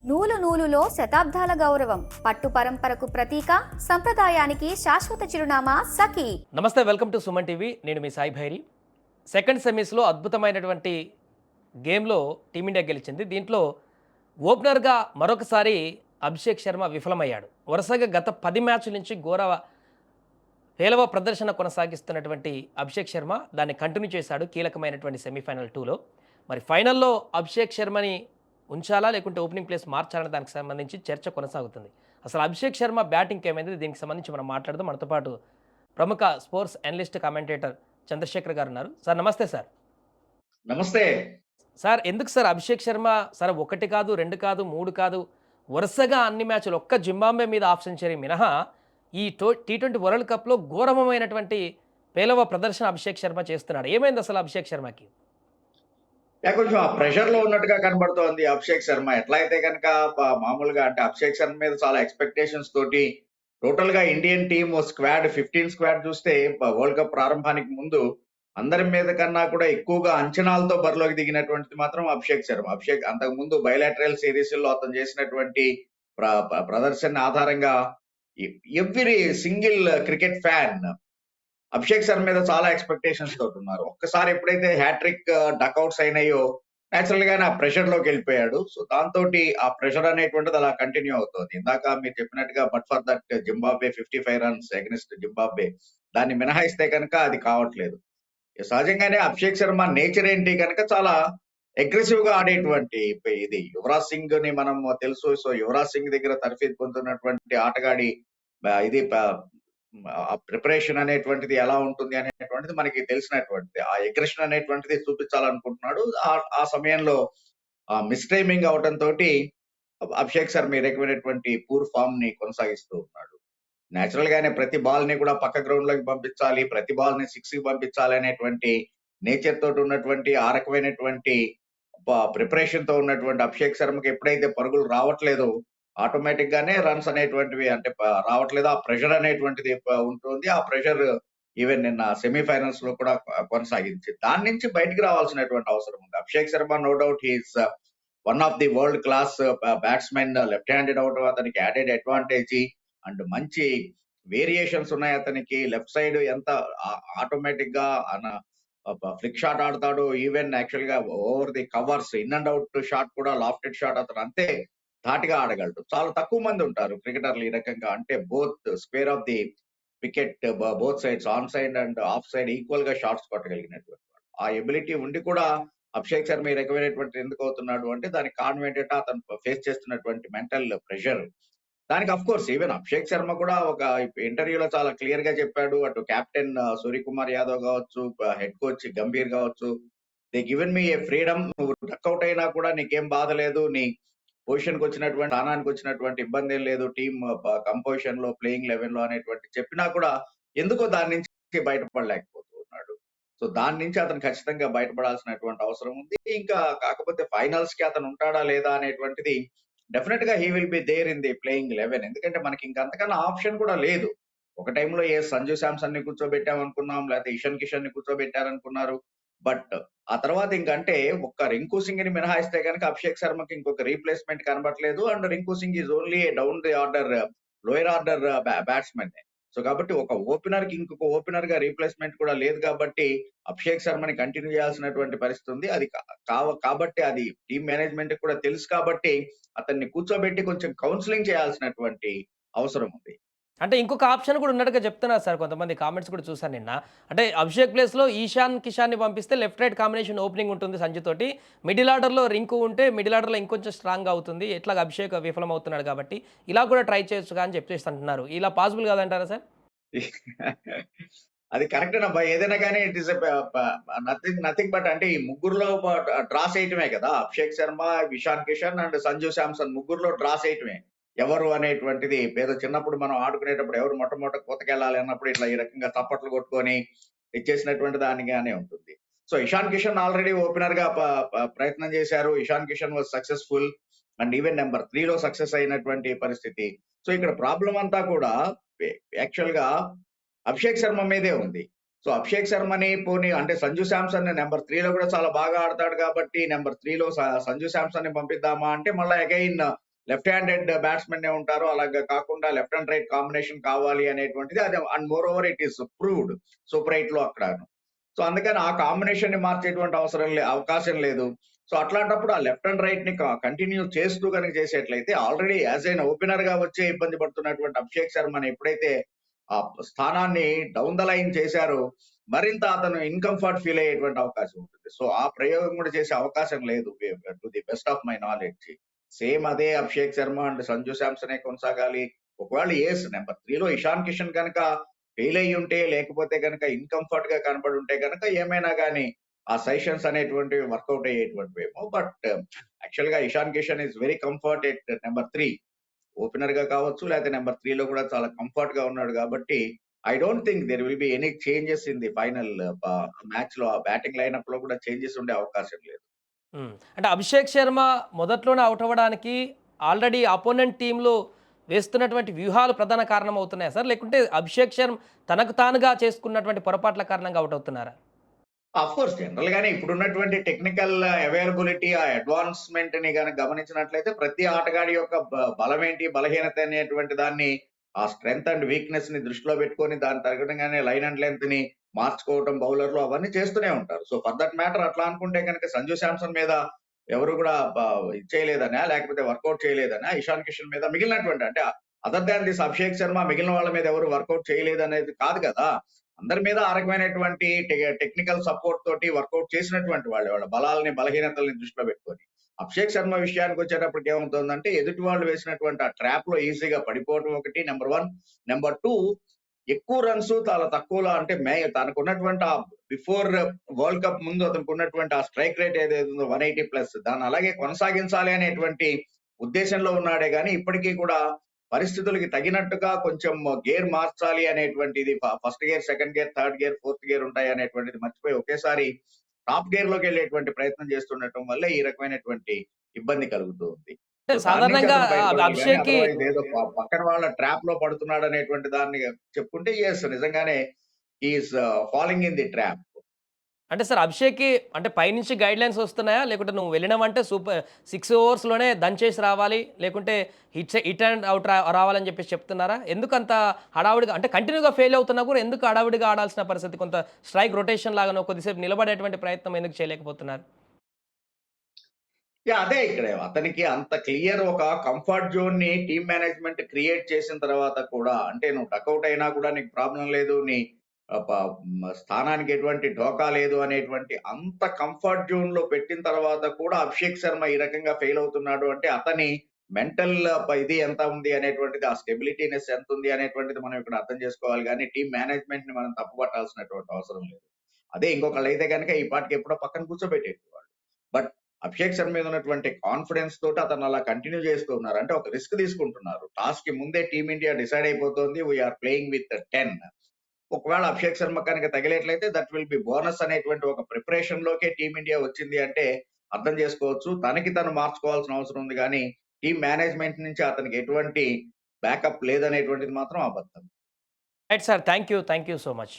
నూలు నూలులో శతాబ్దాల గౌరవం, పట్టు పరంపరకు ప్రతీక, సంప్రదాయానికి శాశ్వత చిరునామా సఖీ. నమస్తే, వెల్కమ్ టు సుమన్ టీవీ. నేను మీ సాయి భైరి. సెకండ్ సెమీస్లో అద్భుతమైనటువంటి గేమ్లో టీమిండియా గెలిచింది. దీంట్లో ఓపెనర్గా మరొకసారి అభిషేక్ శర్మ విఫలమయ్యాడు. వరుసగా గత 10 మ్యాచ్ల నుంచి పేలవ ప్రదర్శన కొనసాగిస్తున్నటువంటి అభిషేక్ శర్మ దాన్ని కంటిన్యూ చేశాడు కీలకమైనటువంటి సెమీఫైనల్ 2లో. మరి ఫైనల్లో అభిషేక్ శర్మని ఉంచాలా లేకుంటే ఓపెనింగ్ ప్లేస్ మార్చాలనే దానికి సంబంధించి చర్చ కొనసాగుతుంది. అసలు అభిషేక్ శర్మ బ్యాటింగ్ ఏమైంది, దీనికి సంబంధించి మనం మాట్లాడదాం. మనతో పాటు ప్రముఖ స్పోర్ట్స్ అనలిస్ట్ కామెంటేటర్ చంద్రశేఖర్ గారు ఉన్నారు. సార్ నమస్తే. సార్ నమస్తే సార్, ఎందుకు సార్ అభిషేక్ శర్మ సార్ 1 కాదు 2 కాదు 3 కాదు వరుసగా అన్ని మ్యాచ్లు ఒక్క జింబాబ్వే మీద హాఫ్ సెంచరీ మినహా ఈ T20 వరల్డ్ కప్లో ఘోరమైనటువంటి పేలవ ప్రదర్శన అభిషేక్ శర్మ చేస్తున్నాడు. ఏమైంది అసలు అభిషేక్ శర్మకి? కొంచెం ఆ ప్రెషర్ లో ఉన్నట్టుగా కనబడుతోంది అభిషేక్ శర్మ. ఎట్లా అయితే కనుక మామూలుగా అంటే అభిషేక్ శర్మ మీద చాలా ఎక్స్పెక్టేషన్స్ తోటి టోటల్ గా ఇండియన్ టీమ్ స్క్వాడ్ 15 స్క్వాడ్ చూస్తే వరల్డ్ కప్ ప్రారంభానికి ముందు అందరి మీద కన్నా కూడా ఎక్కువగా అంచనాలతో బరిలోకి దిగినటువంటిది మాత్రం అభిషేక్ శర్మ. అంతకు ముందు బయలాటరల్ సిరీస్ లో అతను చేసినటువంటి ప్రదర్శన ఆధారంగా every single cricket fan Abhishek Sharma మీద చాలా ఎక్స్పెక్టేషన్స్ తోటి ఉన్నారు. ఒక్కసారి ఎప్పుడైతే హ్యాట్రిక్ డక్అవుట్స్ అయినాయో నేచురల్ గానే ఆ ప్రెషర్ లోకి వెళ్ళిపోయాడు. సో దాంతో ఆ ప్రెషర్ అనేటువంటిది అలా కంటిన్యూ అవుతుంది. ఇందాక మీరు చెప్పినట్టుగా but for that Zimbabwe 55 runs against Zimbabwe, దాన్ని మినహాయిస్తే కనుక అది కావట్లేదు. సహజంగానే అభిషేక్ శర్మ నేచర్ ఏంటి కనుక చాలా అగ్రెసివ్ గా ఆడేటువంటి ఇది. యువరాజ్ సింగ్ ని మనం తెలుసు. సో యువరాజ్ సింగ్ దగ్గర తర్ఫీదు పొందుతున్నటువంటి ఆటగాడి ఇది ప్రిపరేషన్ అనేటువంటిది ఎలా ఉంటుంది అనేటువంటిది మనకి తెలిసినటువంటిది. ఆ అగ్రెషన్ అనేటువంటిది చూపించాలనుకుంటున్నాడు. ఆ సమయంలో మిస్టైమింగ్ అవటం తోటి అభిషేక్ శర్మ ఈ రకమైనటువంటి పూర్ ఫామ్ ని కొనసాగిస్తూ ఉన్నాడు. నేచురల్ గానే ప్రతి బాల్ ని కూడా పక్క గ్రౌండ్ లోకి పంపించాలి, ప్రతి బాల్ ని 6 కి పంపించాలి అనేటువంటి నేచర్ తోటి ఉన్నటువంటి ఆ రకమైనటువంటి ప్రిపరేషన్ తో ఉన్నటువంటి అభిషేక్ శర్మకి ఎప్పుడైతే పరుగులు రావట్లేదో ఆటోమేటిక్ గానే రన్స్ అనేటువంటివి అంటే రావట్లేదు. ఆ ప్రెషర్ అనేటువంటిది ఉంటుంది. ఆ ప్రెషర్ ఈవెన్ నిన్న సెమీఫైనల్స్ లో కూడా కొనసాగించి దాని నుంచి బయటికి రావాల్సినటువంటి అవసరం ఉంది. Abhishek Sharma no doubt he's one of the world class batsmen. Left handed అవడం అతనికి యాడెడ్ అడ్వాంటేజ్ అండ్ మంచి వేరియేషన్స్ ఉన్నాయి అతనికి. లెఫ్ట్ సైడ్ ఎంత ఆటోమేటిక్ గా ఫ్లిక్ షాట్ ఆడతాడు. ఈవెన్ యాక్చువల్ గా over the covers in and out shot కూడా లాఫ్టెడ్ షాట్ అతను అంతే ధాటిగా ఆడగలడు. చాలా తక్కువ మంది ఉంటారు క్రికెటర్లు ఈ రకంగా. అంటే both square of the wicket, both sides on side and of side equal గా షాట్స్ కొట్టగలిగినటువంటి ఆ ఎబిలిటీ ఉండి కూడా అభిషేక్ శర్మ ఈ రకమైనటువంటి ఎందుకు అవుతున్నాడు అంటే దానికి కారణం ఏంటంటే అతను ఫేస్ చేస్తున్నటువంటి మెంటల్ ప్రెషర్. దానికి of course even Abhishek Sharma కూడా ఒక ఇంటర్వ్యూలో చాలా క్లియర్ గా చెప్పాడు. అటు కెప్టెన్ సూర్యకుమార్ యాదవ్ కావచ్చు, హెడ్ కోచ్ గంభీర్ కావచ్చు, they given me a freedom. నువ్వు డక్అవుట్ అయినా కూడా నీకేం బాధ లేదు, నీ పొజిషన్ కి వచ్చినటువంటి స్థానానికి వచ్చినటువంటి ఇబ్బంది ఏం లేదు, టీమ్ కంపోజిషన్ లో ప్లేయింగ్ 11 లో అనేటువంటి చెప్పినా కూడా ఎందుకో దాని నుంచి బయటపడలేకపోతూ ఉన్నాడు. సో దాని నుంచి అతను ఖచ్చితంగా బయటపడాల్సినటువంటి అవసరం ఉంది. ఇంకా కాకపోతే ఫైనల్స్ కి అతను ఉంటాడా లేదా అనేటువంటిది డెఫినెట్ గా he will be there in the playing 11. ఎందుకంటే మనకి ఇంకంతకన్నా ఆప్షన్ కూడా లేదు. ఒక టైంలో సంజు శాంసన్ ని కూర్చోబెట్టామనుకున్నాం, లేకపోతే ఇషాన్ కిషన్ ని కూర్చోబెట్టారనుకున్నారు. బట్ ఆ తర్వాత ఇంకంటే ఒక్క రింకు సింగ్ ని మినహాయిస్తే కనుక అభిషేక్ శర్మకి ఇంకొక రీప్లేస్మెంట్ కనబడలేదు. And Rinku Singh is only down the order, lower order batsmen. So కాబట్టి ఒక ఓపెనర్ కి ఇంకొక ఓపెనర్ గా రీప్లేస్మెంట్ కూడా లేదు కాబట్టి అభిషేక్ శర్మని కంటిన్యూ చేయాల్సినటువంటి పరిస్థితి ఉంది. అది కాబట్టి అది టీమ్ మేనేజ్మెంట్ కూడా తెలుసు కాబట్టి అతన్ని కూర్చోబెట్టి కొంచెం కౌన్సిలింగ్ చేయాల్సినటువంటి అవసరం ఉంది. అంటే ఇంకొక ఆప్షన్ కూడా ఉన్నట్టుగా చెప్తున్నారు సార్, కొంతమంది కామెంట్స్ కూడా చూసాను నిన్న. అంటే అభిషేక్ ప్లేస్లో ఇషాన్ కిషాన్ని పంపిస్తే లెఫ్ట్ రైట్ కాంబినేషన్ ఓపెనింగ్ ఉంటుంది సంజు తోటి. మిడిల్ ఆర్డర్లో రింకు ఉంటే మిడిల్ ఆర్డర్లో ఇంకొంచెం స్ట్రాంగ్ అవుతుంది. ఎట్లాగా అభిషేక్ విఫలం అవుతున్నాడు కాబట్టి ఇలా కూడా ట్రై చేయొచ్చు అని చెప్పేసి అంటున్నారు. ఇలా పాసిబుల్ కాదంటారా సార్? అది కరెక్ట్ అబ్బా. ఏదైనా కానీ ఇట్ ఈస్ నథింగ్ బట్ అంటే ఈ ముగ్గురులో డ్రా చేయటమే కదా. అభిషేక్ శర్మ, ఇషాన్ కిషన్ అండ్ సంజు శాంసన్ ముగ్గురులో డ్రా చేయటమే. ఎవరు అనేటువంటిది ఏదో చిన్నప్పుడు మనం ఆడుకునేటప్పుడు ఎవరు మొట్టమొదట కోతకెళ్ళాలి అన్నప్పుడు ఇట్లా ఈ రకంగా చప్పట్లు కొట్టుకొని ఇచ్చేసినటువంటి దానిగానే ఉంటుంది. So Ishan Kishan already opener గా ప్రయత్నం చేశారు. Ishan Kishan was successful and even number 3 లో సక్సెస్ అయినటువంటి పరిస్థితి. సో ఇక్కడ ప్రాబ్లం అంతా కూడా యాక్చువల్ గా అభిషేక్ శర్మ మీదే ఉంది. సో అభిషేక్ శర్మని పోనీ అంటే సంజు శాంసన్ నెంబర్ 3 లో కూడా చాలా బాగా ఆడతాడు కాబట్టి నెంబర్ 3 లో సంజు శాంసన్ ని పంపిద్దామా అంటే మళ్ళీ అగైన్ లెఫ్ట్ హ్యాండెడ్ బ్యాట్స్మెన్ ఉంటారు. అలాగా కాకుండా లెఫ్ట్ అండ్ రైట్ కాంబినేషన్ కావాలి అనేటువంటిది అది. And more over it is proved super 8 లో అక్కడను. సో అందుకని ఆ కాంబినేషన్ ని మార్చేటువంటి అవకాశం లేదు. సో అట్లాంటప్పుడు ఆ లెఫ్ట్ అండ్ రైట్ ని కంటిన్యూ చేస్తూ కనుక చేసేట్లయితే ఆల్రెడీ యాజ్ ఎన్ ఓపెనర్ గా వచ్చే ఇబ్బంది పడుతున్నటువంటి అభిషేక్ శర్మని ఎప్పుడైతే ఆ స్థానాన్ని డౌన్ ద లైన్ చేశారో మరింత అతను ఇన్‌కంఫర్ట్ ఫీల్ అయ్యేటువంటి అవకాశం ఉంటుంది. సో ఆ ప్రయోగం కూడా చేసే అవకాశం లేదు to the best of my knowledge. Same అదే అభిషేక్ శర్మ అండ్ సంజు శాంసనే కొనసాగాలి. ఒకవేళ నెంబర్ 3లో ఇషాన్ కిషన్ గనక ఫెయిల్ అయ్యుంటే, లేకపోతే గనక ఇన్‌కంఫర్ట్ గా కనపడుంటే గనక ఏమైనా గాని ఆ సజెషన్స్ అనేటువంటివి వర్కౌట్ అయ్యేటువంటివేమో. బట్ యాక్చువల్‌గా Ishan Kishan is very comfort at number 3. Opener గా కావచ్చు, లేకపోతే నెంబర్ 3లో కూడా చాలా కంఫర్ట్ గా ఉన్నాడు కాబట్టి I don't think there will be any changes in the final match లో. ఆ బ్యాటింగ్ లైనప్ లో కూడా చేంజెస్ ఉండే అవకాశం లేదు. అంటే అభిషేక్ శర్మ మొదట్లోనే అవుట్ అవ్వడానికి ఆల్రెడీ అపోనెంట్ టీంలో వేస్తున్నటువంటి వ్యూహాలు ప్రధాన కారణం అవుతున్నాయా సార్? లేకుంటే అభిషేక్ శర్మ తనకు తానుగా చేసుకున్నటువంటి పొరపాట్ల కారణంగా అవుట్ అవుతున్నారా? ఆఫ్ కోర్స్ జనరల్ గానే ఇప్పుడున్నటువంటి టెక్నికల్ అవైలబిలిటీ, ఆ అడ్వాన్స్‌మెంట్ ని గనక గమనించినట్లయితే ప్రతి ఆటగాడి యొక్క బలం ఏంటి, బలహీనత అనేటువంటి దాన్ని ఆ స్ట్రెంగ్త్ అండ్ వీక్‌నెస్ ని దృష్టిలో పెట్టుకొని దానికి తగ్గట్టుగానే లైన్ అండ్ లెంగ్త్ ని మార్చుకోవటం బౌలర్‌లు అవన్నీ చేస్తూనే ఉంటారు. సో ఫర్ దట్ మ్యాటర్ అట్లా అనుకుంటే గనక సంజు శాంసన్ మీద ఎవరు కూడా ఇది చేయలేదనా, లేకపోతే వర్కౌట్ చేయలేదనా, ఇషాన్ కిషన్ మీద మిగిలినటువంటి అంటే other than this Abhishek Sharma మిగిలిన వాళ్ళ మీద ఎవరు వర్కౌట్ చేయలేదనేది కాదు కదా! అందరి మీద ఆ రకమైనటువంటి టెక్నికల్ సపోర్ట్ తోటి వర్కౌట్ చేసినటువంటి వాళ్ళే. వాళ్ళ బలాల్ని, బలహీనతల్ని దృష్టిలో పెట్టుకొని. అభిషేక్ శర్మ విషయానికి వచ్చేటప్పటికి ఏమవుతుందంటే ఎదుటి వాళ్ళు వేసినటువంటి ఆ ట్రాప్ లో ఈజీగా పడిపోవడం ఒకటి నెంబర్ 1. నెంబర్ 2 ఎక్కువ రన్స్ చాలా తక్కువలో అంటే తనకున్నటువంటి ఆ బిఫోర్ వరల్డ్ కప్ ముందు అతనికి ఉన్నటువంటి ఆ స్ట్రైక్ రేట్ ఏదైతే ఉందో 180+ దాన్ని అలాగే కొనసాగించాలి అనేటువంటి ఉద్దేశంలో ఉన్నాడే గాని ఇప్పటికీ కూడా పరిస్థితులకి తగినట్టుగా కొంచెం గేర్ మార్చాలి అనేటువంటిది first gear, second gear, third gear, fourth gear ఉంటాయి అనేటువంటిది మర్చిపోయి ఒకేసారి టాప్ గేర్ లోకి వెళ్ళేటువంటి ప్రయత్నం చేస్తుండటం వల్ల ఈ రకమైనటువంటి ఇబ్బంది కలుగుతూ ఉంది. అంటే సో దాని నుంచి సాధారణంగా అతను బయటపడాలి గానీ అభిషేక్‌కి అదర్‌వైజ్ ఏదో పక్కన వాళ్ళ ట్రాప్ లో పడుతున్నాడు అనేటువంటి దాన్ని చెప్పుకుంటే యెస్ నిజంగానే he is falling in the trap. అంటే సార్ అభిషేక్‌కి అంటే పైనుంచి గైడ్‌లైన్స్ వస్తున్నాయా? లేకుంటే నువ్వు వెళ్ళినావంటే 6 ఓవర్స్‌లోనే దంచేసి రావాలి. లేకుంటే హిట్ అండ్ ఔట్ రావాలని చెప్పేసి చెప్తున్నారా? ఎందుకంత హడావుడిగా అంటే కంటిన్యూగా ఫెయిల్ అవుతున్నా కూడా ఎందుకు హడావుడిగా ఆడాల్సిన పరిస్థితి? కొంత స్ట్రైక్ రొటేషన్ లాగానో కొద్దిసేపు నిలబడేటువంటి ప్రయత్నం ఎందుకు చేయలేకపోతున్నారు? అదే ఇక్కడ అతనికి అంత క్లియర్ ఒక కంఫర్ట్ జోన్ ని టీమ్ మేనేజ్మెంట్ క్రియేట్ చేసిన తర్వాత కూడా అంటే నువ్వు డకౌట్ అయినా కూడా నీకు ప్రాబ్లం లేదు, నీ స్థానానికి ఎటువంటి ఢోకా లేదు అనేటువంటి అంత కంఫర్ట్ జోన్ లో పెట్టిన తర్వాత కూడా అభిషేక్ శర్మ ఈ రకంగా ఫెయిల్ అవుతున్నాడు అంటే అతని మెంటల్ ఇది ఎంత ఉంది అనేటువంటిది, ఆ స్టెబిలిటీనెస్ ఎంత ఉంది అనేటువంటిది మనం ఇక్కడ అర్థం చేసుకోవాలి. కానీ టీమ్ మేనేజ్మెంట్ ని మనం తప్పు పట్టాల్సినటువంటి అవసరం లేదు. అదే ఇంకొకళ్ళు అయితే కనుక ఈ పాటికి ఎప్పుడో పక్కన కూర్చోబెట్టేవాళ్ళు. బట్ అభిషేక్ శర్మ మీద ఉన్నటువంటి కాన్ఫిడెన్స్ తోటి అతను అలా కంటిన్యూ చేస్తూ ఉన్నారు. అంటే ఒక రిస్క్ తీసుకుంటున్నారు. టాస్ కి ముందే టీమిండియా డిసైడ్ అయిపోతుంది. We are playing with 10. ఒకవేళ అభిషేక్ శర్మ కనుక తగిలేట్లయితే దట్ విల్ బి బోనస్ అనేటువంటి ఒక ప్రిపరేషన్ లోకే టీమిండియా వచ్చింది అంటే అర్థం చేసుకోవచ్చు. తనకి తను మార్చుకోవాల్సిన అవసరం ఉంది గానీ టీమ్ మేనేజ్మెంట్ నుంచి అతనికి ఎటువంటి బ్యాకప్ లేదనేటువంటిది మాత్రం అబద్ధం. Right sir. Thank you. Thank you so much.